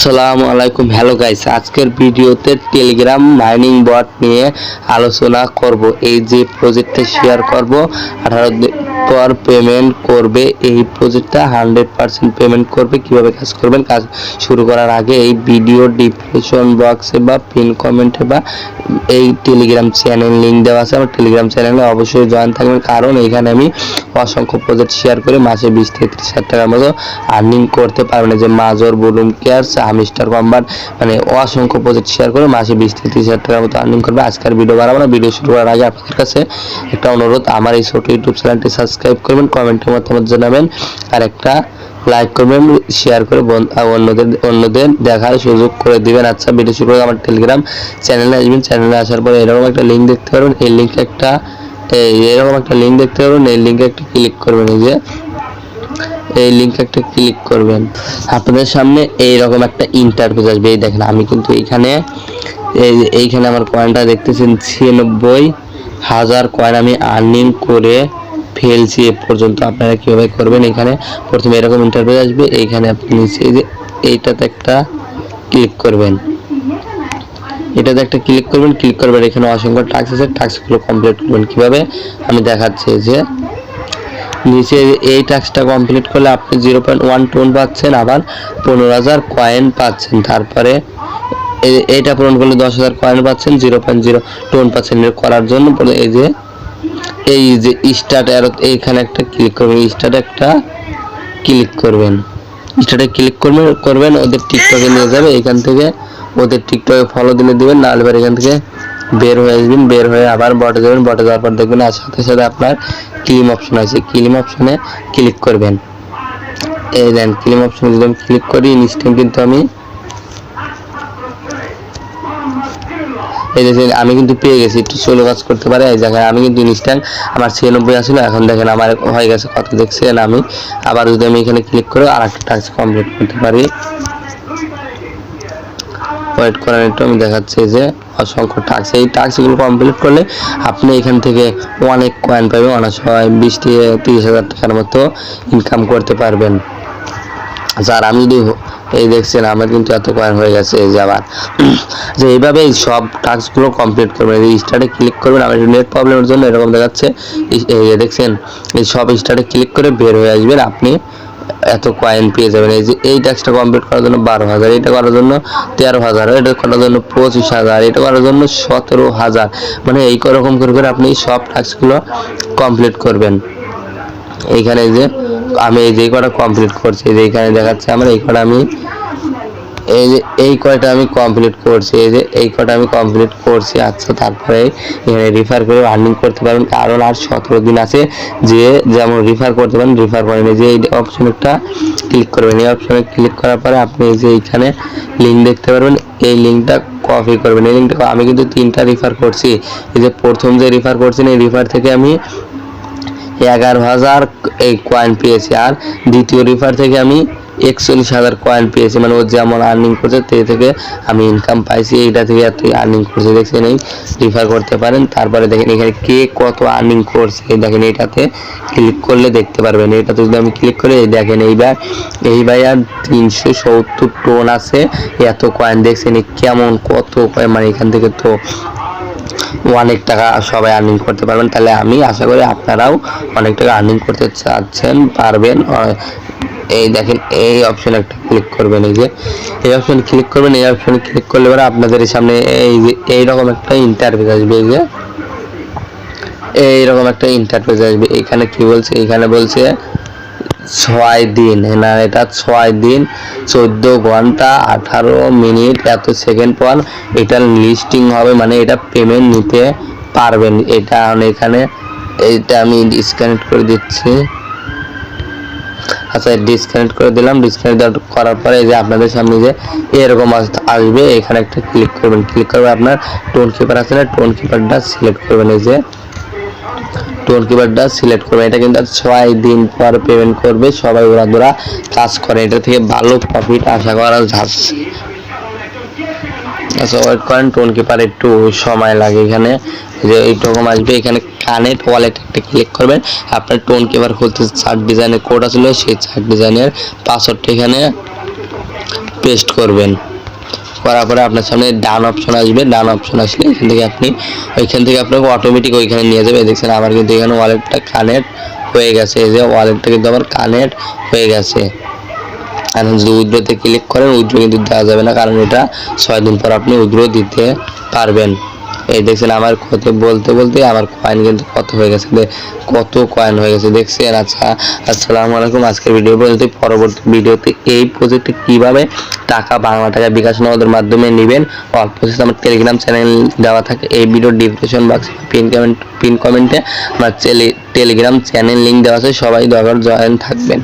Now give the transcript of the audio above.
আসসালামু আলাইকুম। Hello guys, আজকের ভিডিওতে টেলিগ্রাম মাইনিং বট নিয়ে আলোচনা করব। এই যে প্রজেক্টটা শেয়ার করব 18 দিন পর পেমেন্ট করবে, এই প্রজেক্টটা 100% পেমেন্ট করবে। কিভাবে কাজ করবেন, কাজ শুরু করার আগে এই ভিডিও ডিসক্রিপশন বক্সে বা পিন কমেন্টে বা এই টেলিগ্রাম চ্যানেল লিঙ্ক দেওয়া আছে। আমার টেলিগ্রাম চ্যানেলে অবশ্যই জয়েন থাকবেন, কারণ এখানে আমি অসংখ্য প্রজেক্ট শেয়ার করে মাসে 20 থেকে 30 হাজার টাকার মতো আর্নিং করতে পারবেন। যে মাজর, বুলুম কেয়ারস, হামিস্টার কম্বাট, মানে অসংখ্য প্রজেক্ট শেয়ার করে মাসে 20 থেকে 30 হাজার টাকার মতো আর্নিং করবে। আজকের ভিডিও বানাবো না, ভিডিও শুরু করার আগে আপনাদের কাছে একটা অনুরোধ, আমার এই ছোট ইউটিউব চ্যানেলটি সাবস্ক্রাইব করবেন, কমেন্টের মতামত জানাবেন, আর একটা লাইক করবেন, শেয়ার করে অন্যদের দেখার সুযোগ করে দিবেন। আচ্ছা, ভিডিও শুরু করে আমার টেলিগ্রাম চ্যানেলে আসবেন। চ্যানেলে আসার পরে এরকম একটা লিঙ্ক দেখতে পারবেন, এই লিঙ্কে এরকম একটা লিঙ্ক দেখতে পারবেন, এই লিঙ্কে একটা ক্লিক করবেন। এই যে এই লিঙ্কে একটা ক্লিক করবেন, আপনাদের সামনে এইরকম একটা ইন্টারফেস আসবে। এই দেখেন, আমি কিন্তু এইখানে আমার কয়েনটা দেখতেছেন 96,000 কয়েন আমি আর্নিং করে ফেলছি এ পর্যন্ত। আপনারা কিভাবে করবেন, এখানে প্রথমে এরকম ইন্টারফেস আসবে, এইখানে আপনি নিচে এই যে এইটাতে একটা ক্লিক করবেন, ক্লিক করবেন। এখানে অসংখ্য টাস্ক আছে, টাস্কগুলো কমপ্লিট করবেন। কিভাবে আমি দেখাচ্ছি, যে নিচে এই টাস্কটা কমপ্লিট করলে আপনি 0.1 টোন পাচ্ছেন, আবার 15,000 কয়েন পাচ্ছেন। তারপরে এইটা পূরণ করলে 10,000 কয়েন পাচ্ছেন, 0.0 টোন পাচ্ছেন। এর করার জন্য এই যে স্টার্ট অ্যারো, এইখানে একটা ক্লিক করবেন, স্টার্টে ক্লিক করবেন। ওদের টিকটকে নিয়ে যাবে, এখান থেকে ওদের টিকটকে ফলো দিবেন, নাহলে এখান থেকে বের হয়ে আসবেন। বের হয়ে আবার বটে যাবেন, বটে যাওয়ার পর দেখবেন আর সাথে সাথে আপনার ক্লেম অপশন আছে, ক্লেম অপশনে ক্লিক করবেন। এই দেন, ক্লেম অপশনে যদি আমি ক্লিক করি, ইনস্ট্যান্ট কিন্তু আমি কিন্তু পেয়ে গেছি। একটু স্লো কাজ করতে পারে, এই জায়গায় আমি কিন্তু ইনস্ট্যান্ট আমার 96 আসছিল, এখন দেখেন আমার হয়ে গেছে কত দেখছেন। আমি আবার যদি আমি এখানে ক্লিক করে আর একটা টাস্ক কমপ্লিট করতে পারি, ওয়েট করেন একটু, আমি দেখাচ্ছি যে অসংখ্য টাস্ক। এই টাস্কগুলো কমপ্লিট করলে আপনি এখান থেকে অনেক কয়েন পাবেন, অনেক সময় 20 থেকে 30 হাজার টাকার মতো ইনকাম করতে পারবেন। স্যার আমি যদি এই দেখছেন আমার কিন্তু এত কয়েন হয়ে গেছে। এই যে আবার যে এইভাবে সব টাস্কগুলো কমপ্লিট করবেন। এই স্টার্টে ক্লিক করবেন, আমার নেট প্রবলেমের জন্য এরকম দেখাচ্ছে। এই দেখছেন, এই সব স্টার্টে ক্লিক করে বের হয়ে আসবেন, আপনি এত কয়েন পেয়ে যাবেন। এই যে এই টাস্কটা কমপ্লিট করার জন্য 12,000, এটা করার জন্য 13,000, এটা করার জন্য 25,000, এটা করার জন্য 17,000, মানে এই রকম করে আপনি সব টাস্কগুলো কমপ্লিট করবেন। এইখানে যে আমি এই যে কটা কমপ্লিট করছি, এইখানে দেখাচ্ছে আমার এই কটা আমি এই কয়টা আমি কমপ্লিট করছি, এই যে এই কটা আমি কমপ্লিট করছি। আচ্ছা, তারপরে এখানে রিফার করে আর্নিং করতে পারবেন, কারণ আর 17 দিন আছে। যে যেমন রিফার করতে পারেন, রিফার করেন। এই যে এই অপশনটা ক্লিক করবেন, এই অপশনে ক্লিক করার পরে আপনি এই যে এইখানে লিঙ্ক দেখতে পারবেন, এই লিঙ্কটা কপি করবেন। এই লিঙ্কটা আমি কিন্তু 3টা রিফার করছি। এই যে প্রথম যে রিফার করছেন, এই রিফার থেকে আমি 11,000 এই কয়েন পেয়েছি, আর দ্বিতীয় রিফার থেকে আমি 41,000 কয়েন পেয়েছি। মানে ও যেমন আর্নিং করছে তে থেকে আমি ইনকাম পাইছি, এইটা থেকে এত আর্নিং করছে। দেখছেন, এই রিফার করতে পারেন। তারপরে দেখেন এখানে কে কত আর্নিং করছে, দেখেন এইটাতে ক্লিক করলে দেখতে পারবেন। এটাতে যদি আমি ক্লিক করে দেখেন, এই ভাই আর 370 টোন আছে, এত কয়েন। দেখছেন কেমন কত কয়েন, মানে এখান থেকে তো অনেক টাকা সবাই আর্নিং করতে পারবেন। তাহলে আমি আশা করি আপনারাও অনেক টাকা আর্নিং করতে পারবেন। এই দেখেন, এই অপশনে একটা ক্লিক করবেন, এই যে এই অপশনে ক্লিক করবেন। এই অপশনে ক্লিক করলে পরে আপনাদের সামনে এইরকম একটা ইন্টারফেস আসবে। এই যে এইরকম একটা ইন্টারফেস আসবে। এখানে কি বলছে, এখানে বলছে 6 দিন, না এটা 6 দিন 14 ঘন্টা 18 মিনিট এত সেকেন্ড পর এটা লিস্টিং হবে, মানে এটা পেমেন্ট নিতে পারবেন। এটা এখানে এইটা আমি ডিসকানেক্ট করে দিচ্ছি। আচ্ছা, ডিসকানেক্ট করে দিলাম। ডিসকানেক্ট করার পরে এই যে আপনাদের সামনে যে এরকম আসবে, এখানে একটা ক্লিক করবেন। ক্লিক করবে আপনার টোন কিপার আছে না, টোন কিপারটা সিলেক্ট করবেন। এই যে টোন কিপারটা সিলেক্ট করবেন। এটা কিন্তু 6 দিন পর পেমেন্ট করবে, সবাই ওরা কাজ করে, এটা থেকে ভালো প্রফিট আশা করা যাচ্ছে। আচ্ছা, ওয়েট করেন, টোন কিপার একটু সময় লাগে। এখানে যে এইরকম আসবে, এখানে কানেক্ট ওয়ালেট একটা ক্লিক করবেন। আপনার টোন কিপার খুলতে 4 ডিজাইনের কোড আসলে, সেই 4 ডিজাইনের পাসওয়ার্ডটা এখানে পেস্ট করবেন। করার পরে আপনার সামনে ডান অপশন আসবে, ডান অপশন আসলে ওইখান থেকে আপনাকে অটোমেটিক ওইখানে নিয়ে যাবে। দেখছেন আমার কিন্তু এখানে ওয়ালেটটা কানেক্ট হয়ে গেছে, এই যে ওয়ালেটটা কিন্তু আমার কানেক্ট হয়ে গেছে। আর যদি উইথড্রোতে ক্লিক করেন উইথড্রো কিন্তু দেওয়া যাবে না, কারণ এটা 6 দিন পর আপনি উইথড্রো দিতে পারবেন। এই দেখছেন আমার কথা বলতে বলতে আমার কয়েন কিন্তু কত হয়ে গেছে, কত কয়েন হয়ে গেছে দেখছেন। আচ্ছা, আসসালামু আলাইকুম। আজকের ভিডিও বলতে পরবর্তী ভিডিওতে এই প্রজেক্টে কিভাবে টাকা বাংলা টাকা বিকাশ নগদের মাধ্যমে নেবেন অল্প প্রসেস আমার টেলিগ্রাম চ্যানেল দেওয়া থাকে। এই ভিডিওর ডিসক্রিপশন বক্সে পিন কমেন্টে আমার টেলিগ্রাম চ্যানেল লিঙ্ক দেওয়া আছে, সবাই দরকার জয়েন থাকবেন।